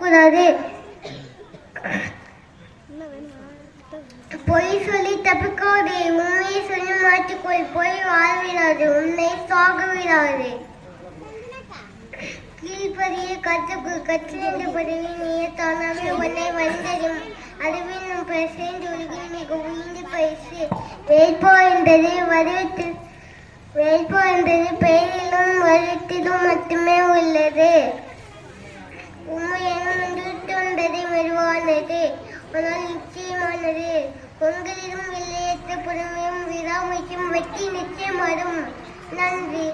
கூடாது. பொய் சொல்லி தப்பிக்காதே, உண்மையை சொல்லி மாற்றிக்கொள். பொய் வாழ்விடாது, உன்னை சாக விடாது. கீழ்ப்பதியை கற்றுக்குள், கற்றிருந்த பதவி நீய தானாக உன்னை வந்ததும் அறிவின் பரிசேர்ந்து உலகில் மிக உயிர்ந்து பரிசு. வேட்போ என்பது வடிவத்தில், வேட்போ என்பது பெயரிலும் வடிவத்திலும் மட்டுமே உள்ளது. உண்மை என்பது மெதுவானது, ஆனால் நிச்சயமானது. உங்களிடம் வெள்ளையற்ற பொறுமையும் விடாமுயற்சியும் வெற்றி நிச்சயம் வரும். நன்றி.